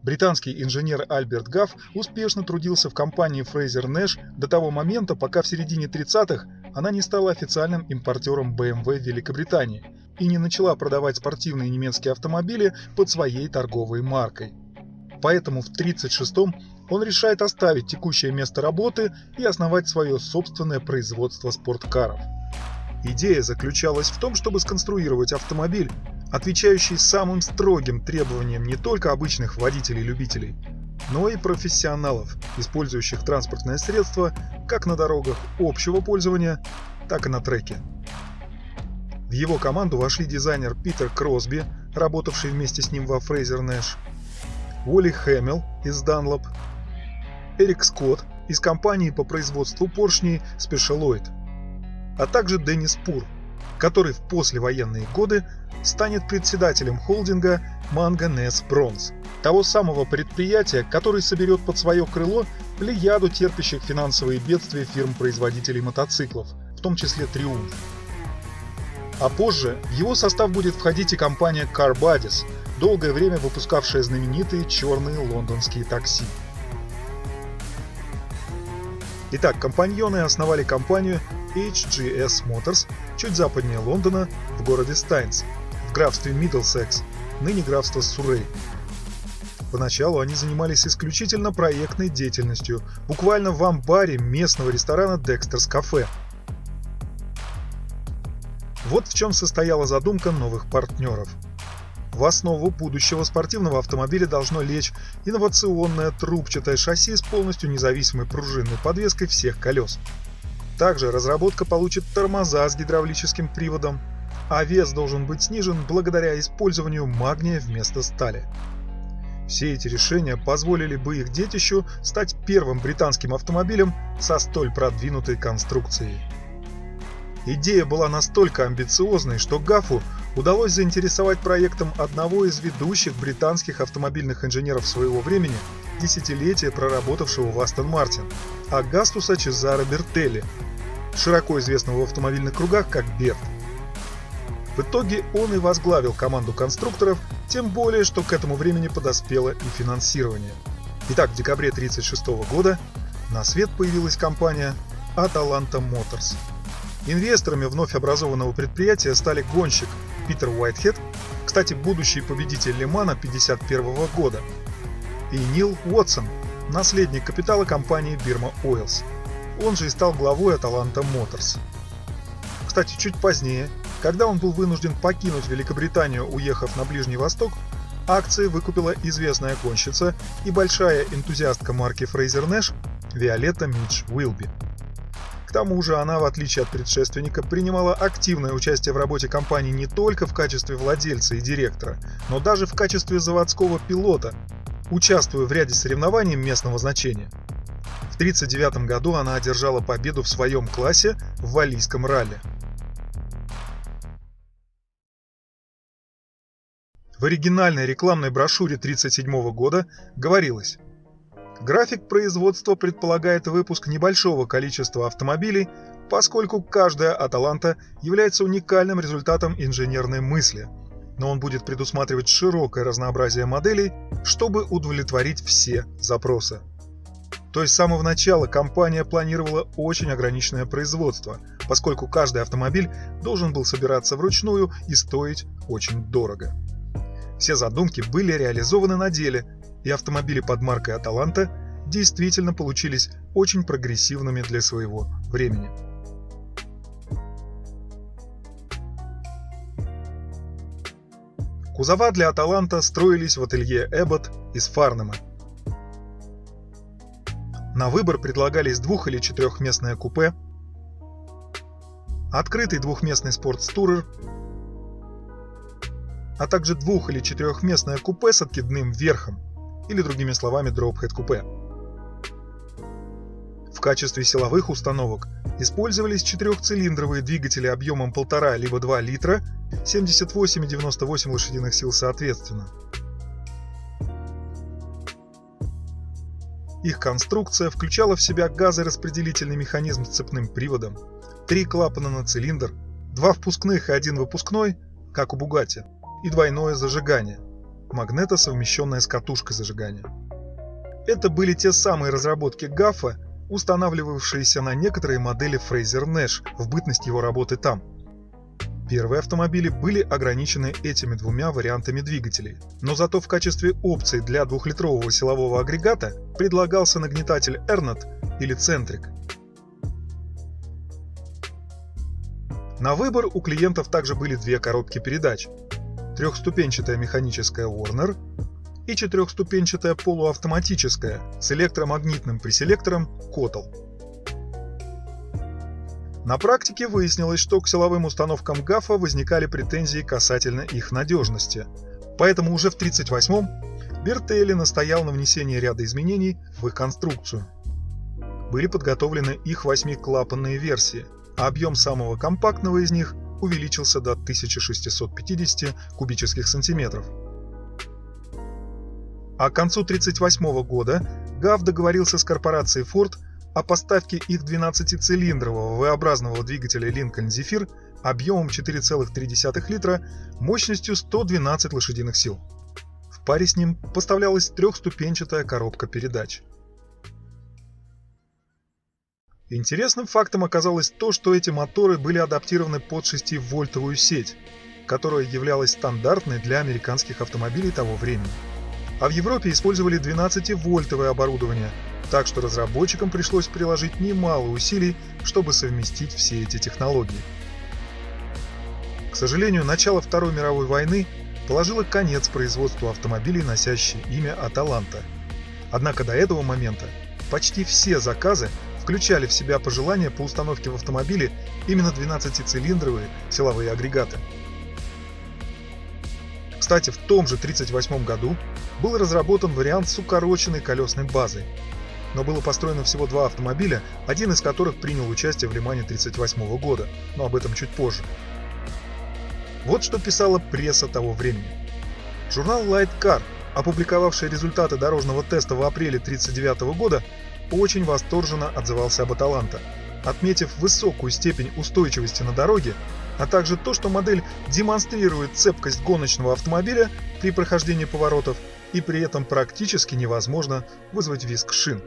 Британский инженер Альберт Гафф успешно трудился в компании Frazer Nash до того момента, пока в середине 30-х она не стала официальным импортером BMW в Великобритании и не начала продавать спортивные немецкие автомобили под своей торговой маркой. Поэтому в 1936-м он решает оставить текущее место работы и основать свое собственное производство спорткаров. Идея заключалась в том, чтобы сконструировать автомобиль, отвечающий самым строгим требованиям не только обычных водителей-любителей, но и профессионалов, использующих транспортное средство как на дорогах общего пользования, так и на треке. В его команду вошли дизайнер Питер Кросби, работавший вместе с ним во Frazer Nash, Уолли Хэмилл из Dunlop, Эрик Скотт из компании по производству поршней Specialoid, а также Деннис Пур, который в послевоенные годы станет председателем холдинга Manganese Bronze, того самого предприятия, который соберет под свое крыло плеяду терпящих финансовые бедствия фирм-производителей мотоциклов, в том числе Triumph. А позже в его состав будет входить и компания Car Buddies, долгое время выпускавшая знаменитые черные лондонские такси. Итак, компаньоны основали компанию HGS Motors чуть западнее Лондона, в городе Стайнс, в графстве Миддлсекс, ныне графство Суррей. Поначалу они занимались исключительно проектной деятельностью, буквально в амбаре местного ресторана Dexter's Cafe. Вот в чем состояла задумка новых партнеров. В основу будущего спортивного автомобиля должно лечь инновационное трубчатое шасси с полностью независимой пружинной подвеской всех колес. Также разработка получит тормоза с гидравлическим приводом, а вес должен быть снижен благодаря использованию магния вместо стали. Все эти решения позволили бы их детищу стать первым британским автомобилем со столь продвинутой конструкцией. Идея была настолько амбициозной, что Гаффу удалось заинтересовать проектом одного из ведущих британских автомобильных инженеров своего времени, десятилетия проработавшего в Астон Мартин, Агастуса Чезаре Бертелли, широко известного в автомобильных кругах как Берт. В итоге он и возглавил команду конструкторов, тем более, что к этому времени подоспело и финансирование. Итак, в декабре 1936 года на свет появилась компания Atalanta Motors. Инвесторами вновь образованного предприятия стали гонщик Питер Уайтхед, кстати, будущий победитель Ле-Мана 1951 года, и Нил Уотсон, наследник капитала компании Birma Oils. Он же и стал главой Atalanta Motors. Кстати, чуть позднее, когда он был вынужден покинуть Великобританию, уехав на Ближний Восток, акции выкупила известная гонщица и большая энтузиастка марки Frazer Nash Виолетта Мидж Уилби. К тому же она, в отличие от предшественника, принимала активное участие в работе компании не только в качестве владельца и директора, но даже в качестве заводского пилота, участвуя в ряде соревнований местного значения. В 1939 году она одержала победу в своем классе в валлийском ралли. В оригинальной рекламной брошюре 1937 года говорилось: график производства предполагает выпуск небольшого количества автомобилей, поскольку каждая Аталанта является уникальным результатом инженерной мысли, но он будет предусматривать широкое разнообразие моделей, чтобы удовлетворить все запросы. То есть с самого начала компания планировала очень ограниченное производство, поскольку каждый автомобиль должен был собираться вручную и стоить очень дорого. Все задумки были реализованы на деле, и автомобили под маркой Atalanta действительно получились очень прогрессивными для своего времени. Кузова для Atalanta строились в ателье Эббот из Фарнема. На выбор предлагались 2- или 4-местное купе, открытый 2-местный спортстурер, а также 2- или 4-местное купе с откидным верхом, или другими словами дропхед-купе. В качестве силовых установок использовались 4-цилиндровые двигатели объемом 1,5 либо 2 литра, 78 и 98 лошадиных сил соответственно. Их конструкция включала в себя газораспределительный механизм с цепным приводом, 3 клапана на цилиндр, 2 впускных и 1 выпускной, как у Bugatti, и двойное зажигание. магнетосовмещенная с катушкой зажигания. Это были те самые разработки Гаффа, устанавливавшиеся на некоторые модели Frazer Nash в бытность его работы там. Первые автомобили были ограничены этими двумя вариантами двигателей, но зато в качестве опции для двухлитрового силового агрегата предлагался нагнетатель Эрнот или Центрик. На выбор у клиентов также были две коробки передач: трехступенчатая механическая Warner и четырехступенчатая полуавтоматическая с электромагнитным преселектором Котл. На практике выяснилось, что к силовым установкам Гаффа возникали претензии касательно их надежности, поэтому уже в 1938-м Бертелли настоял на внесении ряда изменений в их конструкцию. Были подготовлены их 8-клапанные версии, а объем самого компактного из них увеличился до 1650 кубических сантиметров. А к концу 1938 года ГАФ договорился с корпорацией Ford о поставке их 12-цилиндрового V-образного двигателя Lincoln Zephyr объемом 4,3 литра мощностью 112 лошадиных сил. В паре с ним поставлялась трехступенчатая коробка передач. Интересным фактом оказалось то, что эти моторы были адаптированы под 6-вольтовую сеть, которая являлась стандартной для американских автомобилей того времени. А в Европе использовали 12-вольтовое оборудование, так что разработчикам пришлось приложить немало усилий, чтобы совместить все эти технологии. К сожалению, начало Второй мировой войны положило конец производству автомобилей, носящих имя Аталанта. Однако до этого момента почти все заказы включали в себя пожелания по установке в автомобиле именно 12-цилиндровые силовые агрегаты. Кстати, в том же 1938 году был разработан вариант с укороченной колесной базой, но было построено всего два автомобиля, один из которых принял участие в Ле-Мане 1938 года, но об этом чуть позже. Вот что писала пресса того времени. Журнал Light Car, опубликовавший результаты дорожного теста в апреле 1939 года, очень восторженно отзывался об Аталанта, отметив высокую степень устойчивости на дороге, а также то, что модель демонстрирует цепкость гоночного автомобиля при прохождении поворотов и при этом практически невозможно вызвать визг шин.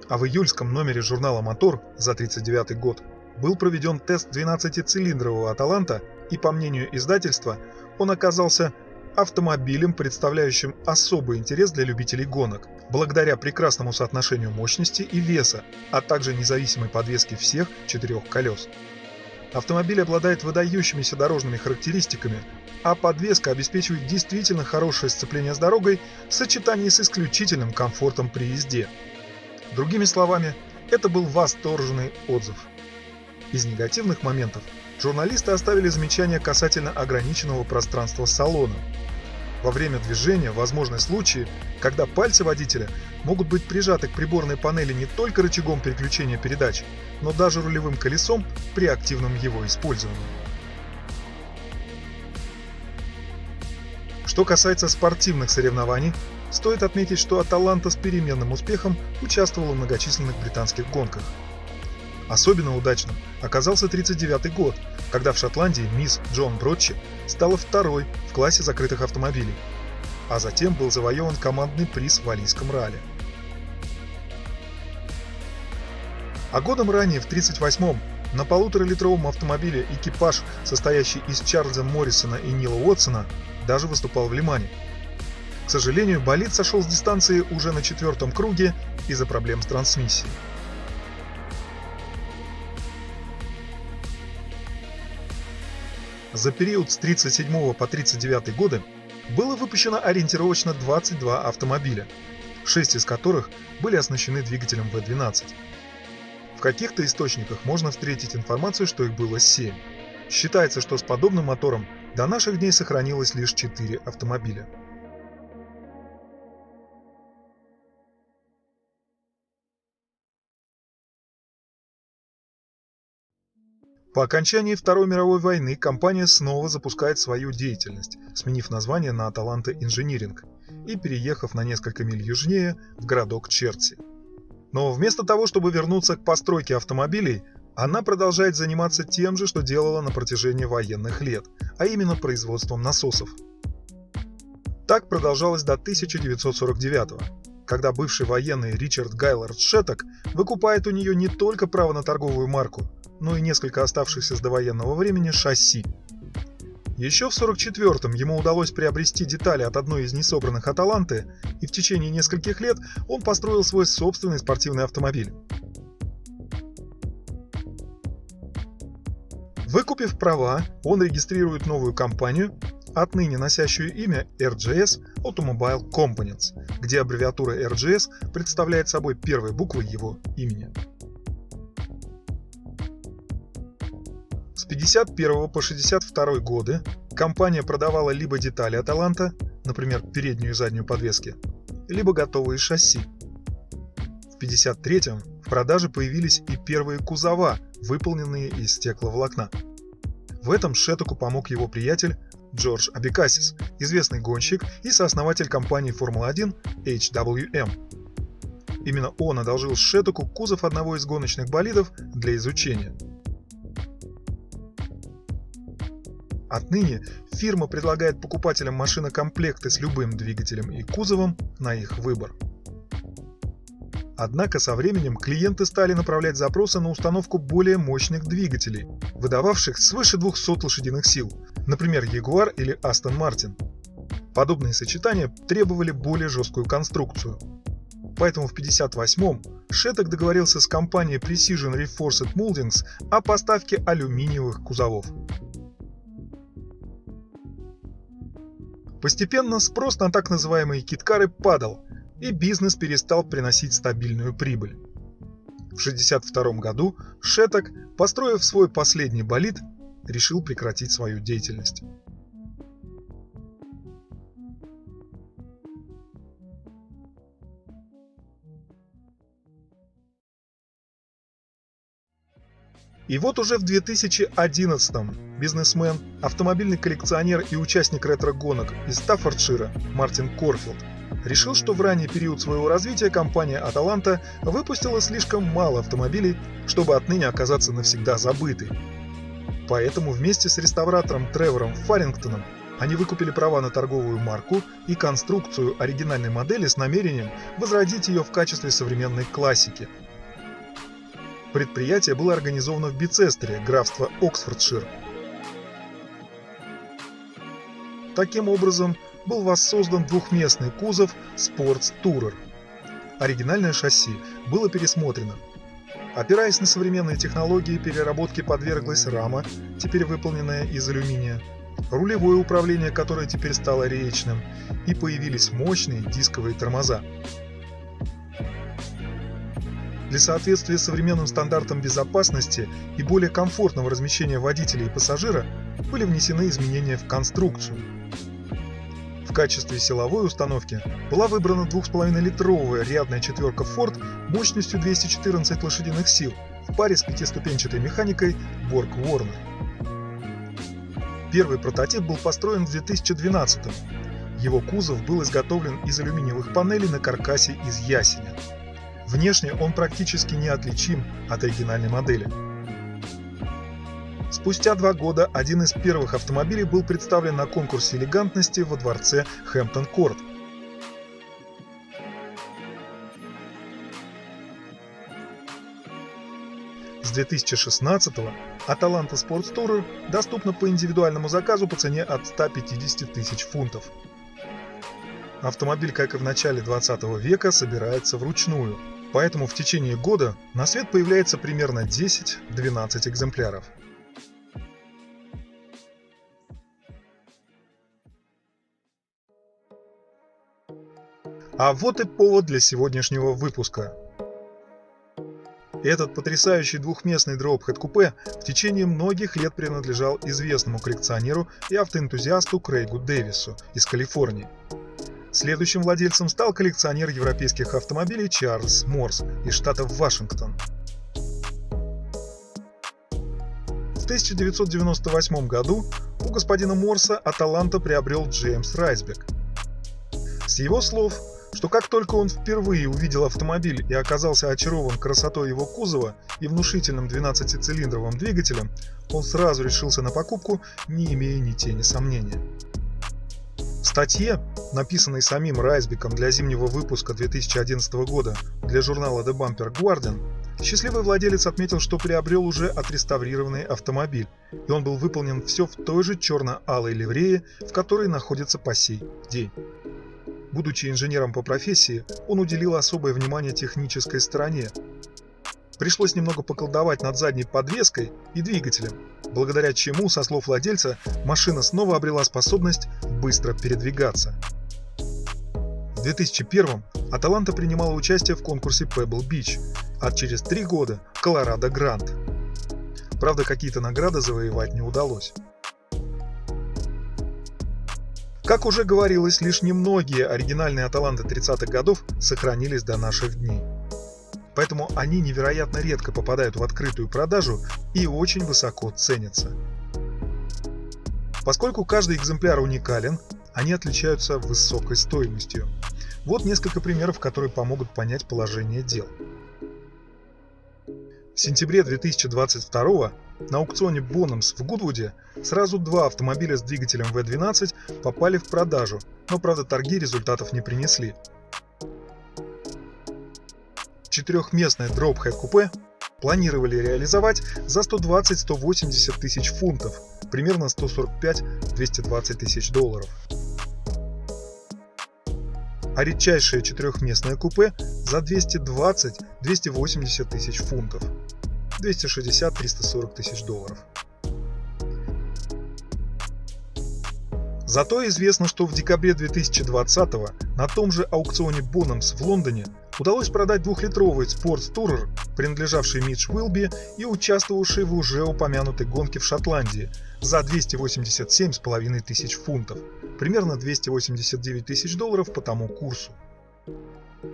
А в июльском номере журнала «Мотор» за 1939 год был проведен тест 12-цилиндрового Аталанта, и, по мнению издательства, он оказался автомобилем, представляющим особый интерес для любителей гонок, благодаря прекрасному соотношению мощности и веса, а также независимой подвеске всех 4 колес. Автомобиль обладает выдающимися дорожными характеристиками, а подвеска обеспечивает действительно хорошее сцепление с дорогой в сочетании с исключительным комфортом при езде. Другими словами, это был восторженный отзыв. Из негативных моментов журналисты оставили замечания касательно ограниченного пространства салона. Во время движения возможны случаи, когда пальцы водителя могут быть прижаты к приборной панели не только рычагом переключения передач, но даже рулевым колесом при активном его использовании. Что касается спортивных соревнований, стоит отметить, что Аталанта с переменным успехом участвовала в многочисленных британских гонках. Особенно удачным оказался 1939 год, когда в Шотландии мисс Джон Бродчи стала второй в классе закрытых автомобилей, а затем был завоеван командный приз в Валлийском ралли. А годом ранее, в 1938-м, на 1,5-литровом автомобиле экипаж, состоящий из Чарльза Моррисона и Нила Уотсона, даже выступал в Ле-Мане. К сожалению, болид сошел с дистанции уже на 4-м круге из-за проблем с трансмиссией. За период с 1937 по 1939 годы было выпущено ориентировочно 22 автомобиля, 6 из которых были оснащены двигателем V12. В каких-то источниках можно встретить информацию, что их было 7. Считается, что с подобным мотором до наших дней сохранилось лишь 4 автомобиля. По окончании Второй мировой войны компания снова запускает свою деятельность, сменив название на Аталанта Инжиниринг и переехав на несколько миль южнее в городок Черти. Но вместо того, чтобы вернуться к постройке автомобилей, она продолжает заниматься тем же, что делала на протяжении военных лет, а именно производством насосов. Так продолжалось до 1949 когда бывший военный Ричард Гайлард Шетток выкупает у нее не только право на торговую марку, но и несколько оставшихся с довоенного времени шасси. Еще в 1944-м ему удалось приобрести детали от одной из несобранных Аталанты, и в течение нескольких лет он построил свой собственный спортивный автомобиль. Выкупив права, он регистрирует новую компанию, отныне носящую имя RGS Automobile Components, где аббревиатура RGS представляет собой первые буквы его имени. С 1951 по 1962 годы компания продавала либо детали Аталанта, например, переднюю и заднюю подвески, либо готовые шасси. В 1953 в продаже появились и первые кузова, выполненные из стекловолокна. В этом Шеттоку помог его приятель Джордж Абекасис, известный гонщик и сооснователь компании Формула-1 HWM. Именно он одолжил Шеттоку кузов одного из гоночных болидов для изучения. Отныне фирма предлагает покупателям машинокомплекты с любым двигателем и кузовом на их выбор. Однако со временем клиенты стали направлять запросы на установку более мощных двигателей, выдававших свыше 200 лошадиных сил, например, Jaguar или Aston Martin. Подобные сочетания требовали более жесткую конструкцию. Поэтому в 1958-м Шетток договорился с компанией Precision Reinforced Moldings о поставке алюминиевых кузовов. Постепенно спрос на так называемые киткары падал, и бизнес перестал приносить стабильную прибыль. В 1962 году Шетток, построив свой последний болид, решил прекратить свою деятельность. И вот уже в 2011-м бизнесмен, автомобильный коллекционер и участник ретро-гонок из Стаффордшира Мартин Корфилд решил, что в ранний период своего развития компания Аталанта выпустила слишком мало автомобилей, чтобы отныне оказаться навсегда забытой. Поэтому вместе с реставратором Тревором Фаррингтоном они выкупили права на торговую марку и конструкцию оригинальной модели с намерением возродить ее в качестве современной классики. Предприятие было организовано в Бицестере, графство Оксфордшир. Таким образом, был воссоздан двухместный кузов Sports Tourer. Оригинальное шасси было пересмотрено. Опираясь на современные технологии, переработке подверглась рама, теперь выполненная из алюминия, рулевое управление, которое теперь стало речным, и появились мощные дисковые тормоза. Для соответствия современным стандартам безопасности и более комфортного размещения водителя и пассажира были внесены изменения в конструкцию. В качестве силовой установки была выбрана 2,5-литровая рядная четверка Ford мощностью 214 лошадиных сил в паре с пятиступенчатой механикой Borg Warner. Первый прототип был построен в 2012-м. Его кузов был изготовлен из алюминиевых панелей на каркасе из ясеня. Внешне он практически неотличим от оригинальной модели. Спустя 2 года один из первых автомобилей был представлен на конкурсе элегантности во дворце Хэмптон-Корт. С 2016-го Atalanta Sports Tourer доступна по индивидуальному заказу по цене от 150 тысяч фунтов. Автомобиль, как и в начале 20 века, собирается вручную, поэтому в течение года на свет появляется примерно 10-12 экземпляров. А вот и повод для сегодняшнего выпуска. Этот потрясающий двухместный дроупхед-купе в течение многих лет принадлежал известному коллекционеру и автоэнтузиасту Крейгу Дэвису из Калифорнии. Следующим владельцем стал коллекционер европейских автомобилей Чарльз Морс из штата Вашингтон. В 1998 году у господина Морса Аталанта приобрел Джеймс Райсбек. С его слов, что как только он впервые увидел автомобиль и оказался очарован красотой его кузова и внушительным 12-цилиндровым двигателем, он сразу решился на покупку, не имея ни тени сомнения. С В статье, написанной самим Райсбеком для зимнего выпуска 2011 года для журнала The Bumper Guardian, счастливый владелец отметил, что приобрел уже отреставрированный автомобиль, и он был выполнен все в той же черно-алой ливрее, в которой находится по сей день. Будучи инженером по профессии, он уделил особое внимание технической стороне. Пришлось немного поколдовать над задней подвеской и двигателем, благодаря чему, со слов владельца, машина снова обрела способность быстро передвигаться. В 2001-м Аталанта принимала участие в конкурсе Pebble Beach, а через 3 года – Colorado Grand. Правда, какие-то награды завоевать не удалось. Как уже говорилось, лишь немногие оригинальные Аталанты 30-х годов сохранились до наших дней. Поэтому они невероятно редко попадают в открытую продажу и очень высоко ценятся. Поскольку каждый экземпляр уникален, они отличаются высокой стоимостью. Вот несколько примеров, которые помогут понять положение дел. В сентябре 2022 на аукционе Bonhams в Гудвуде сразу 2 автомобиля с двигателем V12 попали в продажу, но, правда, торги результатов не принесли. 4-местное дропхед-купе планировали реализовать за 120-180 тысяч фунтов, примерно 145-220 тысяч долларов. А редчайшее 4-местное купе за 220-280 тысяч фунтов, 260-340 тысяч долларов. Зато известно, что в декабре 2020 на том же аукционе Bonhams в Лондоне удалось продать 2-литровый Sports Tourer, принадлежавший Митч Уилби и участвовавший в уже упомянутой гонке в Шотландии, за 287,5 тысяч фунтов, примерно 289 тысяч долларов по тому курсу.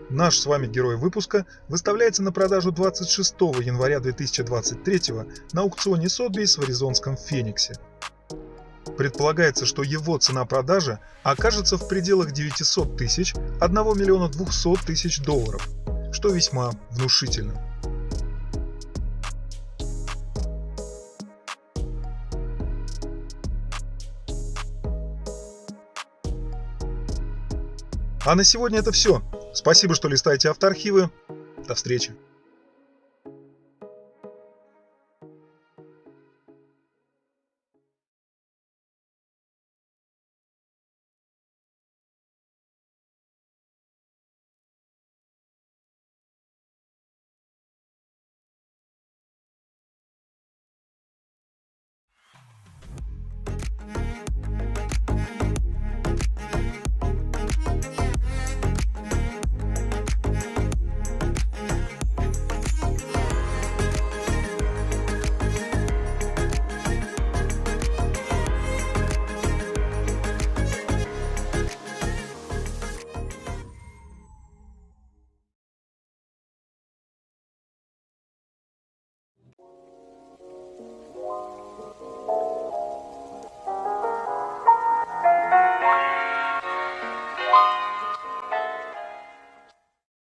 Наш с вами герой выпуска выставляется на продажу 26 января 2023 на аукционе Сотбис в аризонском Фениксе. Предполагается, что его цена продажи окажется в пределах 900 тысяч – 1 миллиона 200 тысяч долларов, что весьма внушительно. А на сегодня это все. Спасибо, что листаете авторхивы. До встречи.